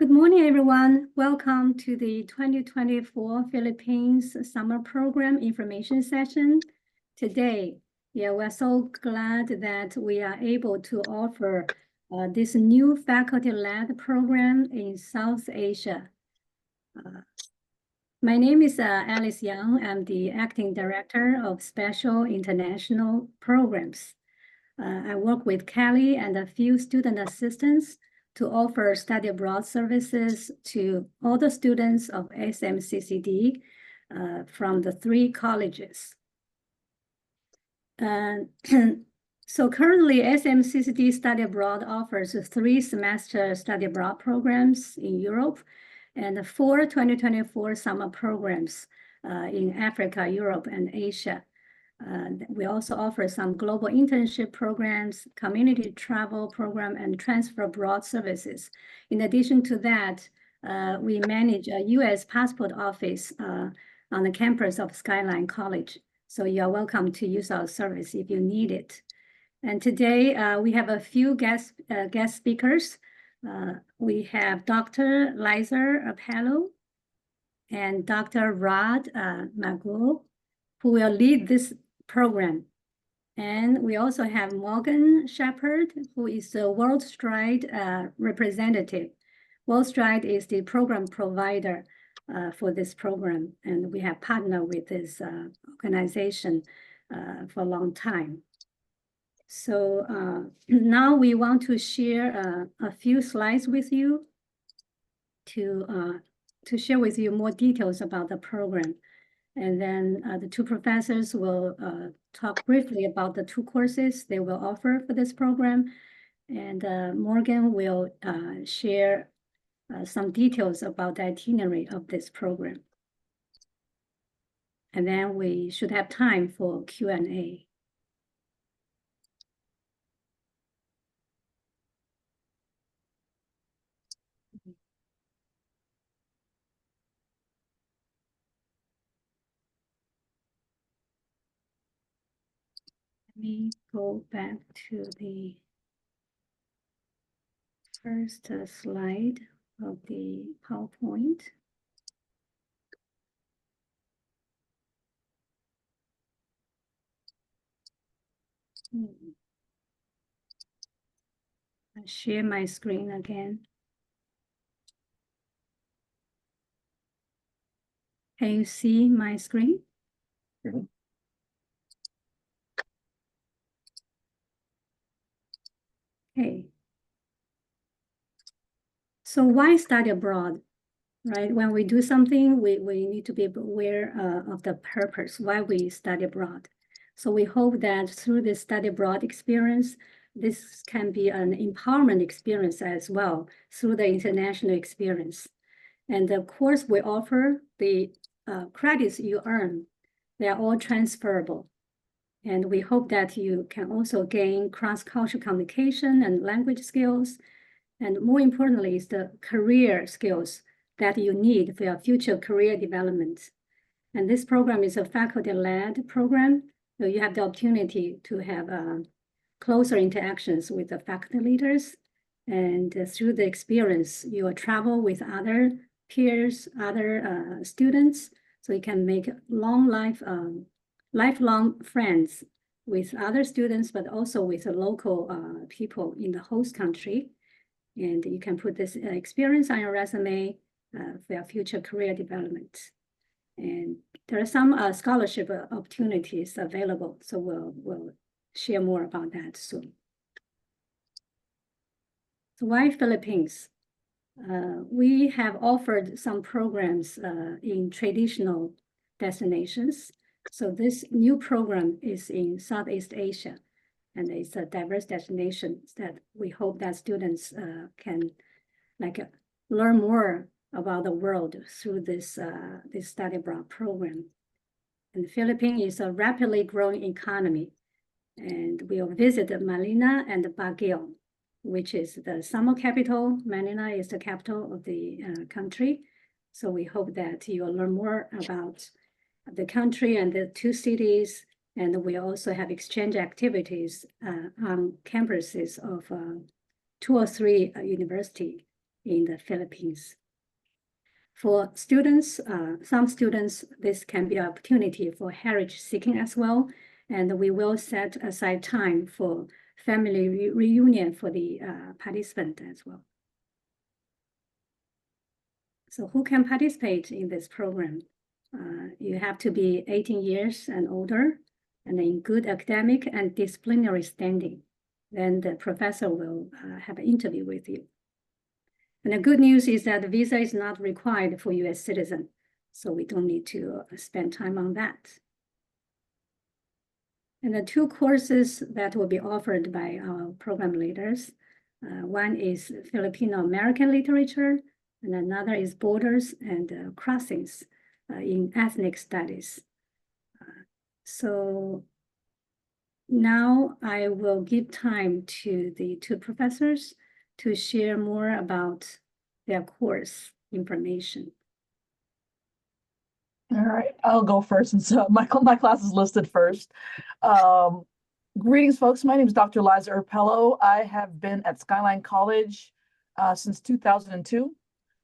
Good morning, everyone. Welcome to the 2024 Philippines Summer Program Information Session. Today, we're so glad that we are able to offer this new faculty-led program in South Asia. My name is Alice Yang. I'm the Acting Director of Special International Programs. I work with Kelly and a few student assistants to offer study abroad services to all the students of SMCCD from the 3 colleges. So currently, SMCCD Study Abroad offers 3-semester study abroad programs in Europe and 4 2024 summer programs in Africa, Europe, and Asia. We also offer some global internship programs, community travel program, and transfer abroad services. In addition to that, we manage a U.S. passport office on the campus of Skyline College. So you are welcome to use our service if you need it. And today we have a few guest speakers. We have Dr. Liza Apello and Dr. Rod Magul, who will lead this program. And we also have Morgan Shepherd, who is the WorldStride representative. WorldStride is the program provider for this program, and we have partnered with this organization for a long time. So now we want to share a few slides with you to share with you more details about the program. And then the 2 professors will talk briefly about the 2 courses they will offer for this program. And Morgan will share some details about the itinerary of this program. And then we should have time for Q&A. Let me go back to the first slide of the PowerPoint. I'll share my screen again. Can you see my screen? Mm-hmm. Okay. So why study abroad, right? When we do something, we need to be aware of the purpose, why we study abroad. So we hope that through this study abroad experience, this can be an empowerment experience as well through the international experience. And of course, we offer the credits you earn. They are all transferable. And we hope that you can also gain cross-cultural communication and language skills. And more importantly, is the career skills that you need for your future career development. And this program is a faculty-led program, so you have the opportunity to have closer interactions with the faculty leaders. And through the experience, you will travel with other peers, other students, so you can make lifelong friends with other students, but also with the local people in the host country. And you can put this experience on your resume for your future career development. And there are some scholarship opportunities available, so we'll share more about that soon. So why Philippines? We have offered some programs in traditional destinations. So this new program is in Southeast Asia, and it's a diverse destination that we hope that students can learn more about the world through this study abroad program. And the Philippines is a rapidly growing economy, and we'll visit Manila and Baguio, which is the summer capital. Manila is the capital of the country. So we hope that you'll learn more about the country and the 2 cities. And we also have exchange activities on campuses of 2 or 3 universities in the Philippines. For students, some students, this can be an opportunity for heritage seeking as well. And we will set aside time for family reunion for the participant as well. So who can participate in this program? You have to be 18 years and older and in good academic and disciplinary standing. Then the professor will have an interview with you. And the good news is that the visa is not required for US citizen, so we don't need to spend time on that. And the two courses that will be offered by our program leaders, one is Filipino-American literature, and another is borders and crossings in ethnic studies. So now I will give time to the two professors to share more about their course information. All right, I'll go first since my class is listed first. Greetings, folks. My name is Dr. Liza Erpello. I have been at Skyline College since 2002.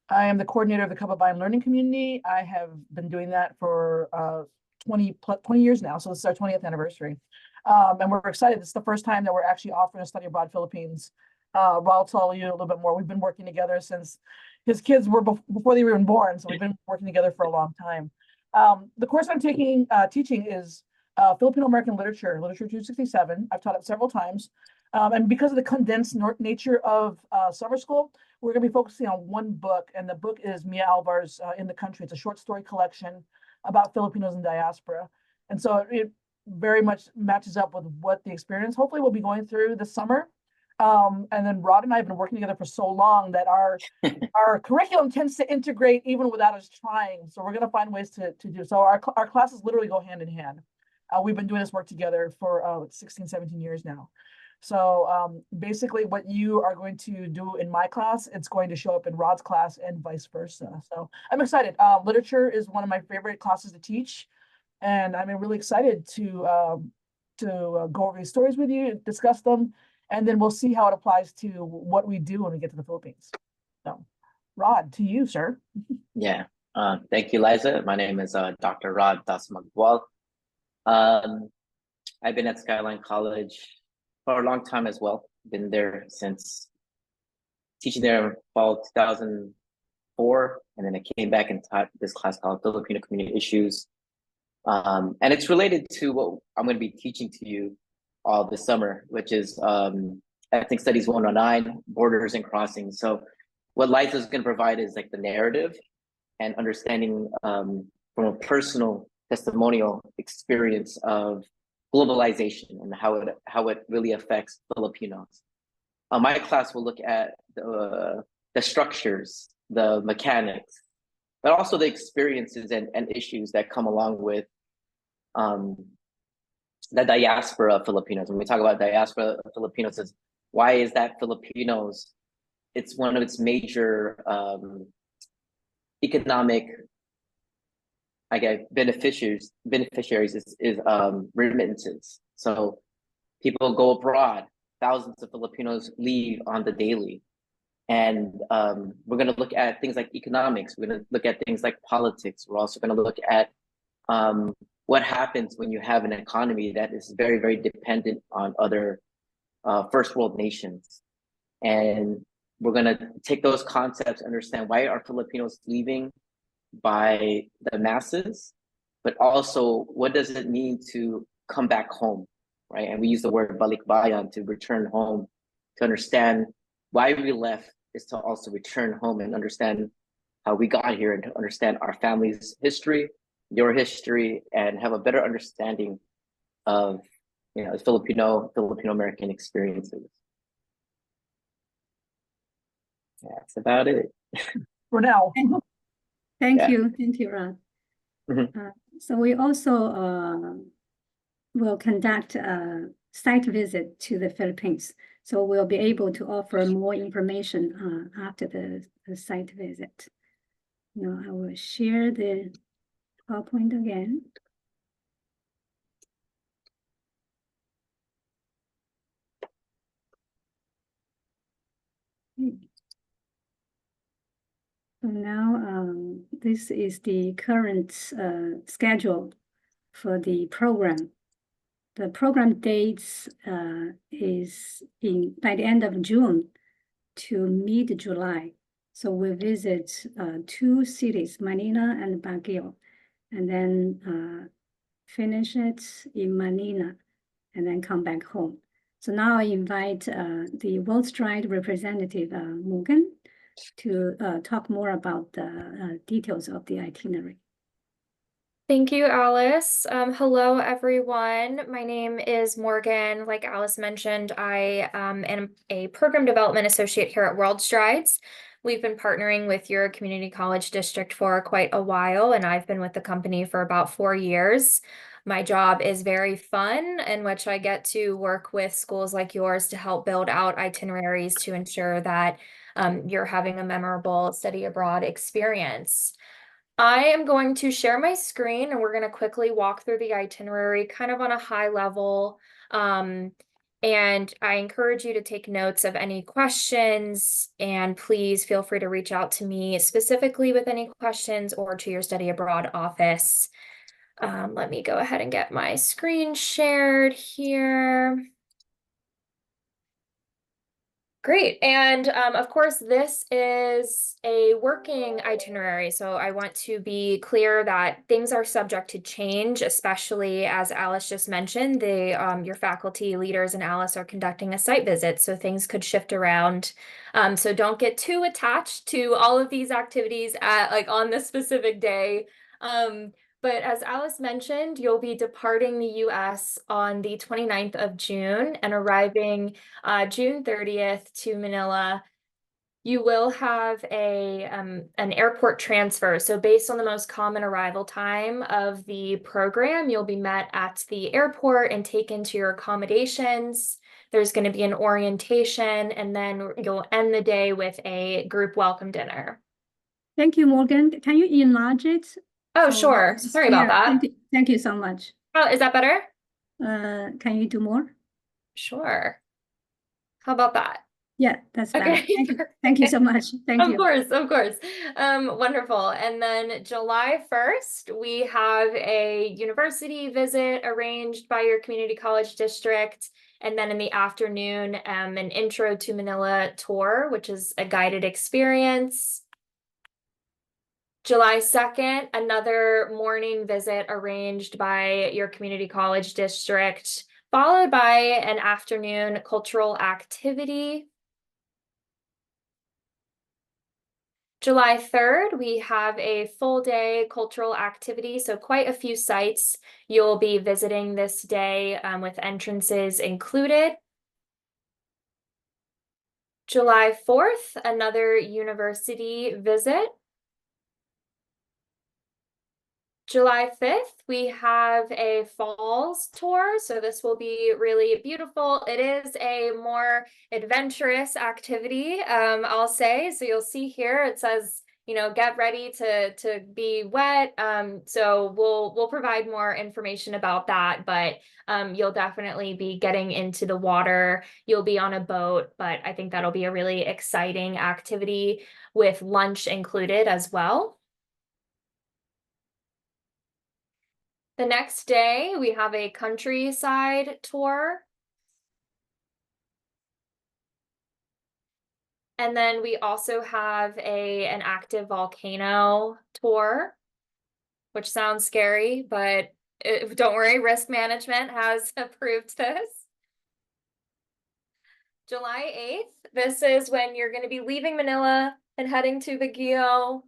I am the coordinator of the Cabo Bayan Learning Community. I have been doing that for 20 years now, so this is our 20th anniversary. And we're excited. This is the first time that we're actually offering a study abroad Philippines. Rod will tell you a little bit more. We've been working together since his kids were before they were even born, so we've been working together for a long time. The course I'm teaching is Filipino-American Literature 267. I've taught it several times. And because of the condensed nature of summer school, we're going to be focusing on one book, and the book is Mia Alvar's In the Country. It's a short story collection about Filipinos in diaspora. And so it very much matches up with what the experience hopefully we'll be going through this summer. And then Rod and I have been working together for so long that our curriculum tends to integrate even without us trying. So we're going to find ways to do. So our classes literally go hand in hand. We've been doing this work together for 16, 17 years now. So basically what you are going to do in my class, it's going to show up in Rod's class and vice versa. So I'm excited. Literature is one of my favorite classes to teach. And I'm really excited to go over these stories with you, discuss them, and then we'll see how it applies to what we do when we get to the Philippines. So, Rod, to you, sir. Yeah. Thank you, Liza. My name is Dr. Rod Das Magbual. I've been at Skyline College for a long time as well. Been there since teaching there in fall 2004, and then I came back and taught this class called Filipino Community Issues. And it's related to what I'm going to be teaching to you all this summer, which is Ethnic Studies 109, Borders and Crossings. So what Liza is going to provide is like the narrative and understanding from a personal testimonial experience of globalization and how it really affects Filipinos. My class will look at the structures, the mechanics, but also the experiences and issues that come along with the diaspora of Filipinos. When we talk about diaspora of Filipinos, is why is that Filipinos? It's one of its major economic, I guess, beneficiaries is remittances. So people go abroad. Thousands of Filipinos leave on the daily. And we're going to look at things like economics. We're going to look at things like politics. We're also going to look at what happens when you have an economy that is very, very dependent on other first world nations. And we're going to take those concepts, understand why are Filipinos leaving by the masses, but also what does it mean to come back home, right? And we use the word balikbayan, to return home, to understand why we left is to also return home and understand how we got here and to understand our family's history, your history, and have a better understanding of Filipino-American experiences. That's about it. For now. Thank you, Rod. Mm-hmm. So we also will conduct a site visit to the Philippines. So we'll be able to offer more information after the site visit. Now I will share the PowerPoint again. So now, this is the current schedule for the program. The program dates is by the end of June to mid-July. So we visit 2 cities, Manila and Baguio, and then finish it in Manila, and then come back home. So now I invite the World Stride representative, Morgan, to talk more about the details of the itinerary. Thank you, Alice. Hello, everyone. My name is Morgan. Like Alice mentioned, I am a program development associate here at World Strides. We've been partnering with your community college district for quite a while, and I've been with the company for about 4 years. My job is very fun, in which I get to work with schools like yours to help build out itineraries to ensure that you're having a memorable study abroad experience. I am going to share my screen and we're going to quickly walk through the itinerary kind of on a high level. And I encourage you to take notes of any questions, and please feel free to reach out to me specifically with any questions or to your study abroad office. Let me go ahead and get my screen shared here. Great. And of course, this is a working itinerary. So I want to be clear that things are subject to change, especially as Alice just mentioned, your faculty leaders and Alice are conducting a site visit. So things could shift around. So don't get too attached to all of these activities on this specific day. But as Alice mentioned, you'll be departing the US on the 29th of June and arriving June 30th to Manila. You will have an airport transfer. So based on the most common arrival time of the program, you'll be met at the airport and taken to your accommodations. There's going to be an orientation, and then you'll end the day with a group welcome dinner. Thank you, Morgan. Can you enlarge it? Oh, sure. Sorry about that. Thank you so much. Oh, is that better? Can you do more? Sure. How about that? Yeah, that's better. Okay. Thank you so much. Thank you. Of course. Wonderful. And then July 1st, we have a university visit arranged by your community college district. And then in the afternoon, an intro to Manila tour, which is a guided experience. July 2nd, another morning visit arranged by your community college district, followed by an afternoon cultural activity. July 3rd, we have a full day cultural activity, so quite a few sites you'll be visiting this day with entrances included. July 4th, another university visit. July 5th, we have a falls tour. So this will be really beautiful. It is a more adventurous activity, I'll say. So you'll see here, it says, get ready to be wet. So we'll provide more information about that, but you'll definitely be getting into the water. You'll be on a boat, but I think that'll be a really exciting activity with lunch included as well. The next day, we have a countryside tour. And then we also have an active volcano tour, which sounds scary, but don't worry, risk management has approved this. July 8th, this is when you're going to be leaving Manila and heading to Baguio.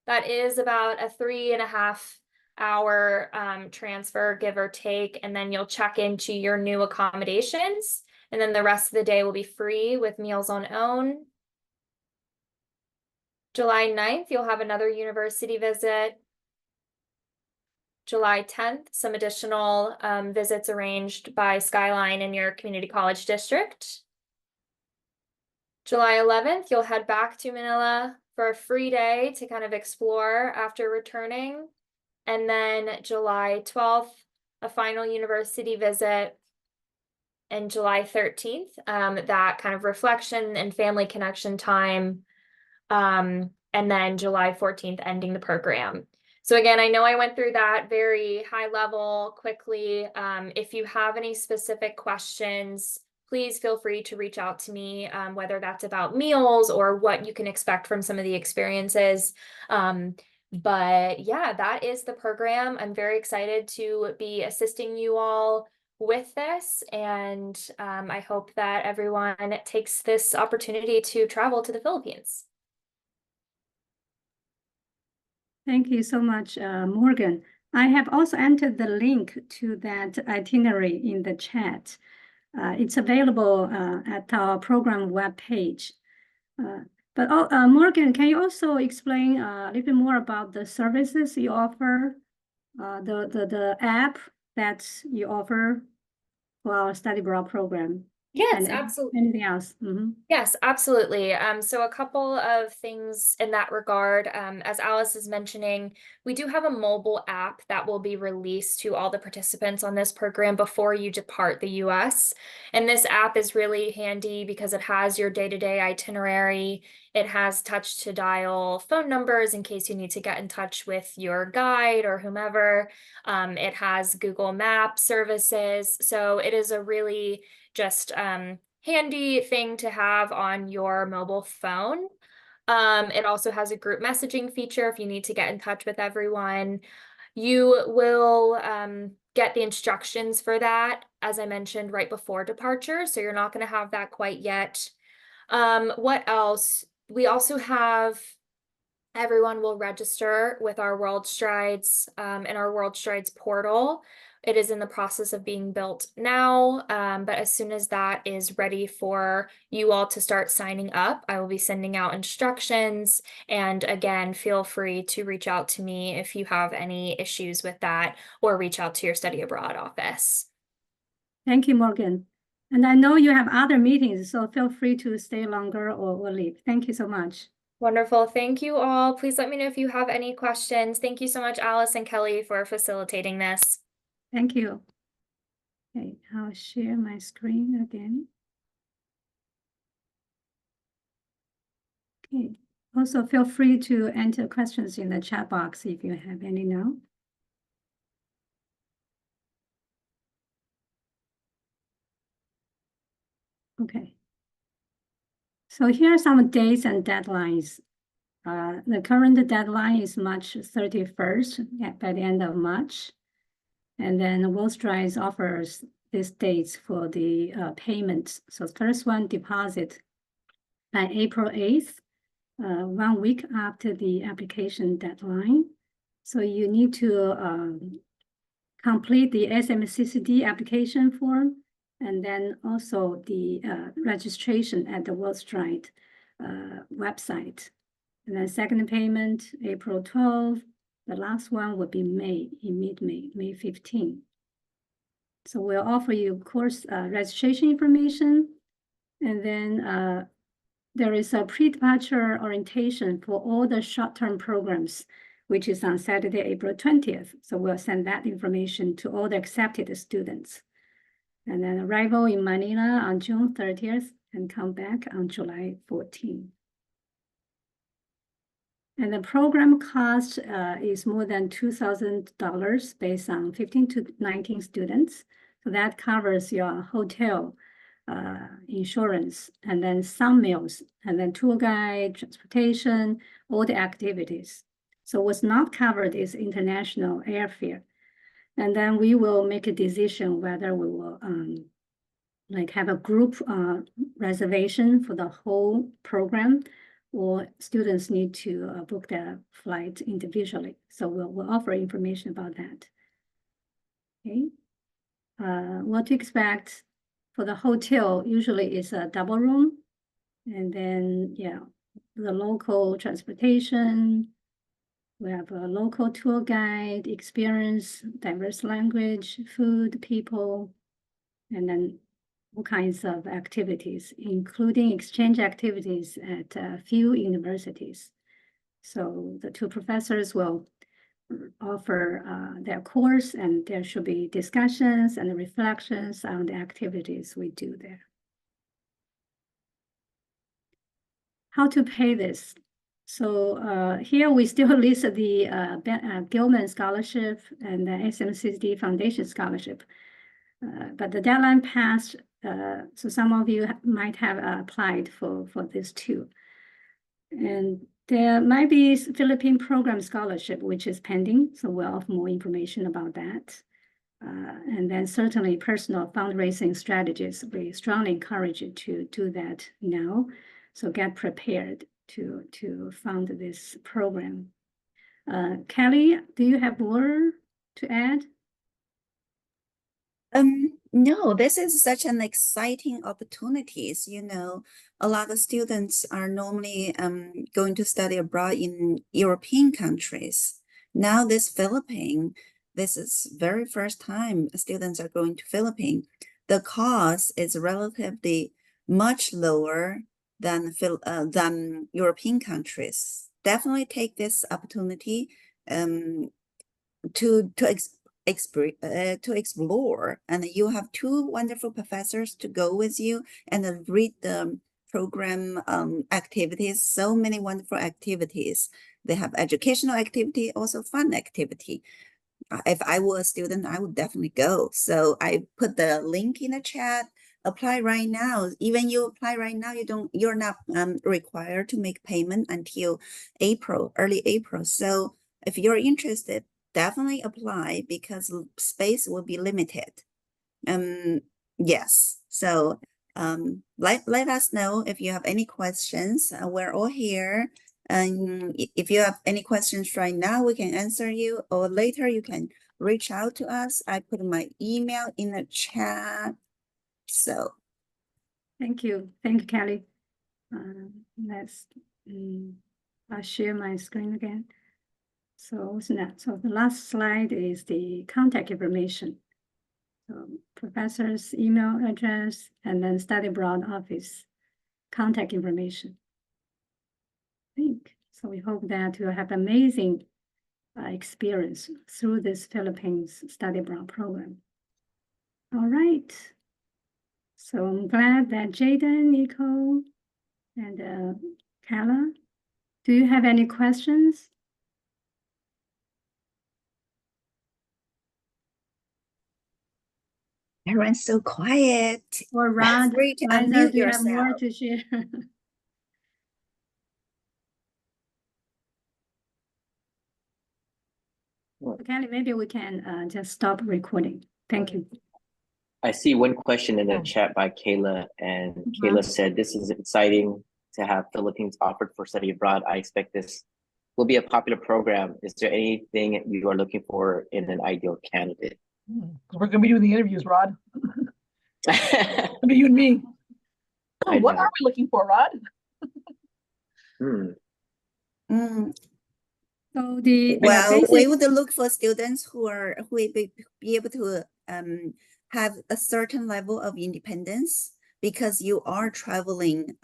That is about a 3.5-hour transfer, give or take, and then you'll check into your new accommodations, and then the rest of the day will be free with meals on own. July 9th, you'll have another university visit. July 10th, some additional visits arranged by Skyline in your community college district. July 11th, you'll head back to Manila for a free day to kind of explore after returning. And then July 12th, a final university visit. And July 13th, that kind of reflection and family connection time and then July 14th ending the program. So again, I know I went through that very high level quickly. If you have any specific questions, please feel free to reach out to me, whether that's about meals or what you can expect from some of the experiences. But yeah, that is the program. I'm very excited to be assisting you all with this, and I hope that everyone takes this opportunity to travel to the Philippines. Thank you so much, Morgan. I have also entered the link to that itinerary in the chat. It's available at our program webpage. But Morgan, can you also explain a little bit more about the services you offer, the app that you offer for our study abroad program? Yes, And absolutely. anything else? Mm-hmm. Yes, absolutely. So a couple of things in that regard. As Alice is mentioning, we do have a mobile app that will be released to all the participants on this program before you depart the US. And this app is really handy because it has your day-to-day itinerary. It has touch to dial phone numbers in case you need to get in touch with your guide or whomever. It has Google Maps services. So it is a really just handy thing to have on your mobile phone. It also has a group messaging feature if you need to get in touch with everyone. You will get the instructions for that, as I mentioned, right before departure, so you're not going to have that quite yet. What else? We also have everyone will register with our World Strides and our World Strides portal. It is in the process of being built now, but as soon as that is ready for you all to start signing up, I will be sending out instructions. And again, feel free to reach out to me if you have any issues with that, or reach out to your study abroad office. Thank you, Morgan. And I know you have other meetings, so feel free to stay longer or leave. Thank you so much. Wonderful. Thank you all. Please let me know if you have any questions. Thank you so much, Alice and Kelly, for facilitating this. Thank you. Okay, I'll share my screen again. Okay, also feel free to enter questions in the chat box if you have any now. Okay. So here are some dates and deadlines. The current deadline is March 31st, by the end of March. And then World Strides offers these dates for the payments. So first one, deposit by April 8th, 1 week after the application deadline. So you need to complete the SMCCD application form, and then also the registration at the World Stride website. And then second payment, April 12th. The last one would be May, in mid-May, May 15th. So we'll offer you course registration information. And then there is a pre-departure orientation for all the short-term programs, which is on Saturday, April 20th. So we'll send that information to all the accepted students. And then arrival in Manila on June 30th and come back on July 14th. And the program cost is more than $2,000 based on 15 to 19 students. So that covers your hotel, insurance, and then some meals, and then tour guide, transportation, all the activities. So what's not covered is international airfare. And then we will make a decision whether we will like have a group reservation for the whole program, or students need to book their flight individually. So we'll offer information about that. Okay. What to expect for the hotel usually is a double room. And then, yeah, the local transportation. We have a local tour guide, experience, diverse language, food, people, and then all kinds of activities, including exchange activities at a few universities. So the two professors will offer their course, and there should be discussions and reflections on the activities we do there. How to pay this? So here we still list the Gilman Scholarship and the SMCSD Foundation Scholarship. But the deadline passed, so some of you might have applied for this too. And there might be Philippine Program Scholarship, which is pending, so we'll have more information about that. And then certainly personal fundraising strategies, we strongly encourage you to do that now. So get prepared to fund this program. Kelly, do you have more to add? No, this is such an exciting opportunities. You know, a lot of students are normally going to study abroad in European countries. Now this Philippines, this is very first time students are going to Philippines. The cost is relatively much lower than European countries. Definitely take this opportunity to explore, and you have two wonderful professors to go with you and read the program activities. So many wonderful activities. They have educational activity, also fun activity. If I were a student, I would definitely go. So I put the link in the chat. Apply right now. Even you apply right now, you're not required to make payment until April, early April. So if you're interested, definitely apply because space will be limited. Yes. So let us know if you have any questions. We're all here. And if you have any questions right now, we can answer you, or later you can reach out to us. I put my email in the chat. So Thank you, Kelly. I'll share my screen again. So the last slide is the contact information. So professor's email address and then study abroad office contact information. I think so. We hope that you'll have amazing experience through this Philippines study abroad program. All right. So I'm glad that Jaden, Nicole, and Kala, do you have any questions? everyone's so quiet. Or Rod, Free to Liza, unmute do you have more yourself. to share? Kelly, maybe we can just stop recording. Thank you. I see one question in the chat by Kayla, and Kayla said, "This is exciting to have Philippines offered for study abroad. I expect this will be a popular program. Is there anything you are looking for in an ideal candidate?" We're gonna be doing the interviews, Rod. I mean, you and me. What are we looking for, Rod? So we would look for students who will be able to have a certain level of independence, because you are traveling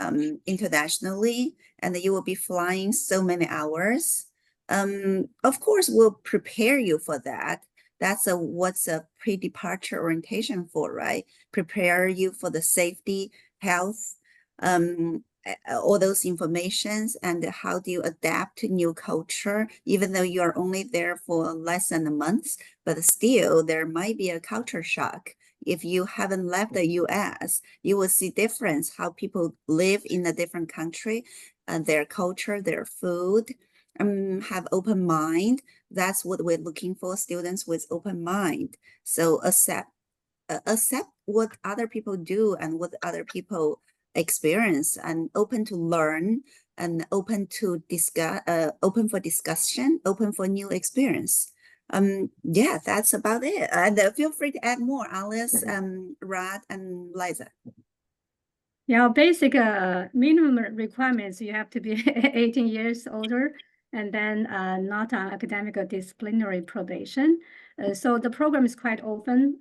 internationally and you will be flying so many hours. Of course, we'll prepare you for that. That's what's a pre-departure orientation for, right? Prepare you for the safety, health, all those informations, and how do you adapt to new culture, even though you are only there for less than a month, but still there might be a culture shock. If you haven't left the US, you will see difference how people live in a different country, and their culture, their food, have open mind. That's what we're looking for, students with open mind. So accept what other people do and what other people experience, and open to learn, and open to discuss, open for discussion, open for new experience. Yeah, that's about it. And feel free to add more, Alice, Rod, and Liza. Yeah, basic minimum requirements, you have to be 18 years older, and then not on academic or disciplinary probation. So the program is quite open.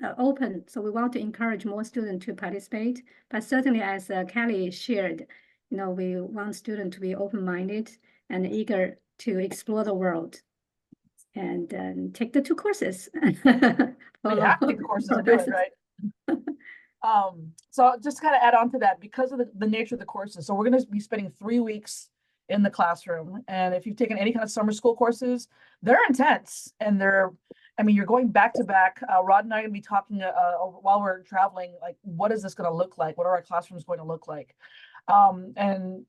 So we want to encourage more students to participate. But certainly, as Kelly shared, we want students to be open-minded and eager to explore the world, and take the 2 courses. Yeah, take the courses to do it, right? So just kind of add on to that, because of the nature of the courses. So we're going to be spending 3 weeks in the classroom. And if you've taken any kind of summer school courses, they're intense and I mean, you're going back to back. Rod and I are going to be talking while we're traveling, like, what is this going to look like? What are our classrooms going to look like? And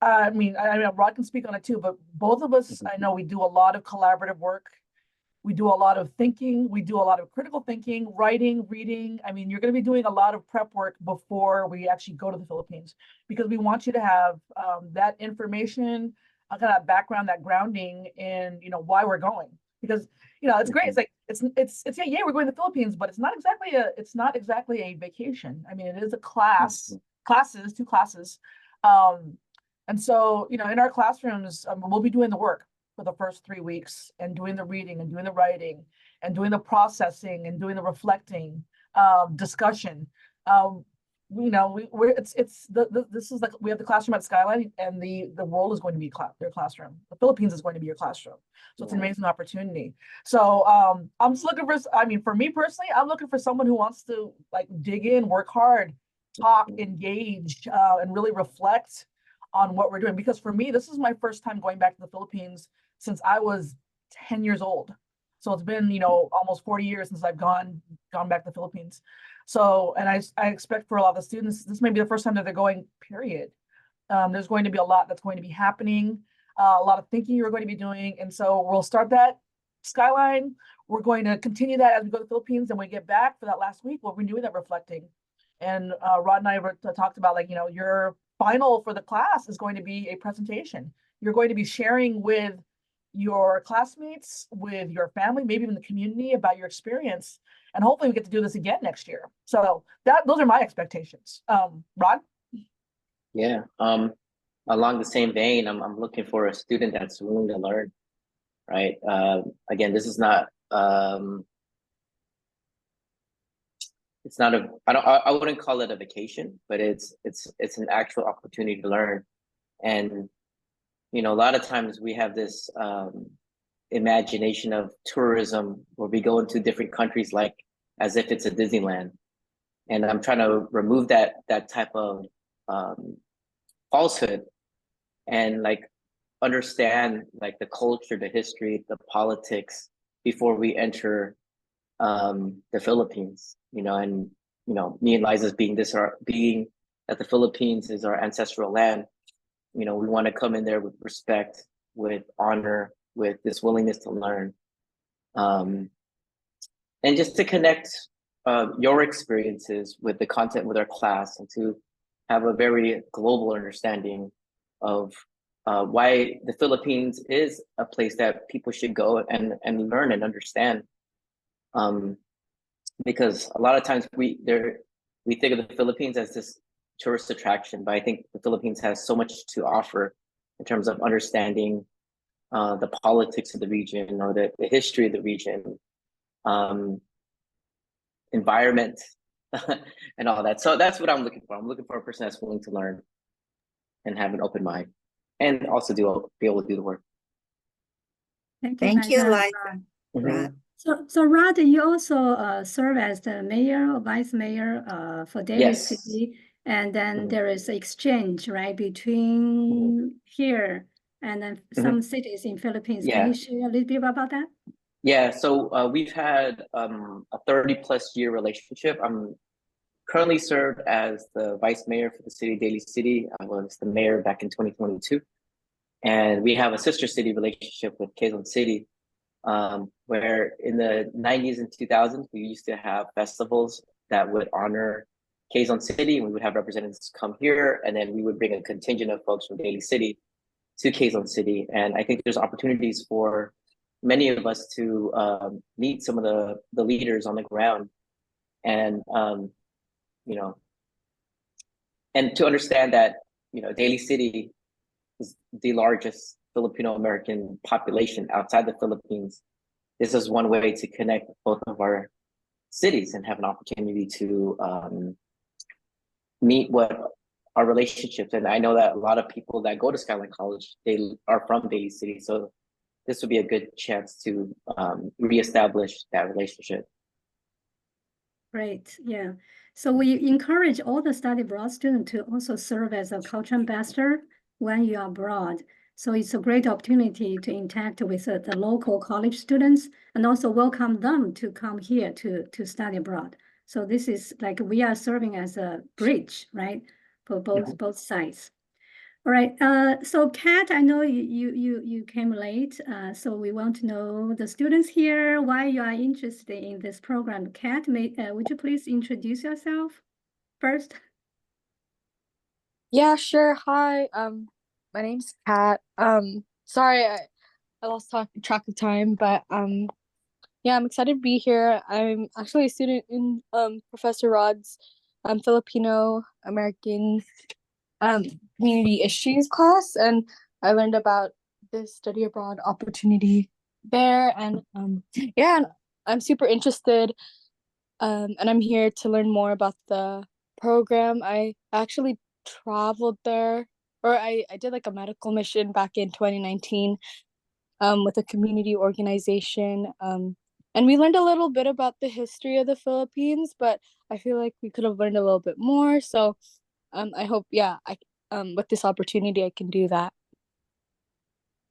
I mean, Rod can speak on it too, but both of us, I know we do a lot of collaborative work. We do a lot of thinking. We do a lot of critical thinking, writing, reading. I mean, you're going to be doing a lot of prep work before we actually go to the Philippines, because we want you to have that information, kind of background, that grounding in, you know, why we're going. Because, you know, it's great. It's like, it's yeah, we're going to the Philippines, but it's not exactly a vacation. I mean, it is a two classes. And so, you know, in our classrooms, we'll be doing the work for the first 3 weeks, and doing the reading and doing the writing and doing the processing and doing the reflecting, discussion. You know, this is like, we have the classroom at Skyline, and the world is going to be their classroom. The Philippines is going to be your classroom. So it's an amazing opportunity. So I'm just looking for, I mean, for me personally, I'm looking for someone who wants to like dig in, work hard, talk, engage, and really reflect on what we're doing. Because for me, this is my first time going back to the Philippines since I was 10 years old. So it's been, you know, almost 40 years since I've gone back to the Philippines. So, and I expect for a lot of the students, this may be the first time that they're going, period. There's going to be a lot that's going to be happening, a lot of thinking you're going to be doing. And so we'll start that Skyline. We're going to continue that as we go to the Philippines, and when we get back for that last week, we'll be doing that reflecting. And Rod and I talked about, like, you know, your final for the class is going to be a presentation. You're going to be sharing with your classmates, with your family, maybe even the community, about your experience. And hopefully we get to do this again next year. So those are my expectations. Rod? Yeah. Along the same vein, I'm looking for a student that's willing to learn, right? Again, this is not it's not I wouldn't call it a vacation, but it's an actual opportunity to learn. And, you know, a lot of times we have this imagination of tourism where we go into different countries like as if it's a Disneyland. And I'm trying to remove that type of falsehood, and like understand like the culture, the history, the politics before we enter the Philippines. You know, and, you know, me and Liza's being that the Philippines is our ancestral land. You know, we want to come in there with respect, with honor, with this willingness to learn, and just to connect your experiences with the content with our class, and to have a very global understanding of why the Philippines is a place that people should go and learn and understand. Because a lot of times we think of the Philippines as this tourist attraction, but I think the Philippines has so much to offer in terms of understanding the politics of the region, or the history of the region, environment, and all that. So that's what I'm looking for. I'm looking for a person that's willing to learn and have an open mind, and also be able to do the work. Thank you, Liza. Mhm. So Rod, you also serve as the mayor or vice mayor for Daly Yes. City, and then Mhm. there is exchange, right, between here and then some cities in Philippines. Can Yeah. you share a little bit about that? Yeah, so we've had a 30+ year relationship. I'm currently served as the vice mayor for the city of Daly City. I was the mayor back in 2022. And we have a sister city relationship with Quezon City, where in the 90s and 2000s, we used to have festivals that would honor Quezon City, and we would have representatives come here, and then we would bring a contingent of folks from Daly City to Quezon City. And I think there's opportunities for many of us to meet some of the leaders on the ground, and you know, and to understand that, you know, Daly City is the largest Filipino American population outside the Philippines. This is one way to connect both of our cities and have an opportunity to meet what our relationships. And I know that a lot of people that go to Skyline College, they are from Daly City. So this would be a good chance to reestablish that relationship. Great, yeah. So we encourage all the study abroad students to also serve as a culture ambassador when you are abroad. So it's a great opportunity to interact with the local college students and also welcome them to come here to study abroad. So this is like we are serving as a bridge, right, for both sides. All right. So Kat, I know you came late. So we want to know the students here why you are interested in this program. Kat, would you please introduce yourself first? Yeah, sure. Hi. My name's Kat. Sorry, I lost track of time, but yeah, I'm excited to be here. I'm actually a student in Professor Rod's Filipino American community issues class, and I learned about this study abroad opportunity there, and yeah, and I'm super interested. And I'm here to learn more about the program. I actually traveled there, or I did like a medical mission back in 2019 with a community organization. And we learned a little bit about the history of the Philippines, but I feel like we could have learned a little bit more. So I hope, yeah, with this opportunity, I can do that.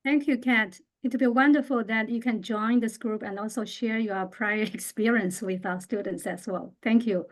Thank you, Kat. It would be wonderful that you can join this group and also share your prior experience with our students as well. Thank you.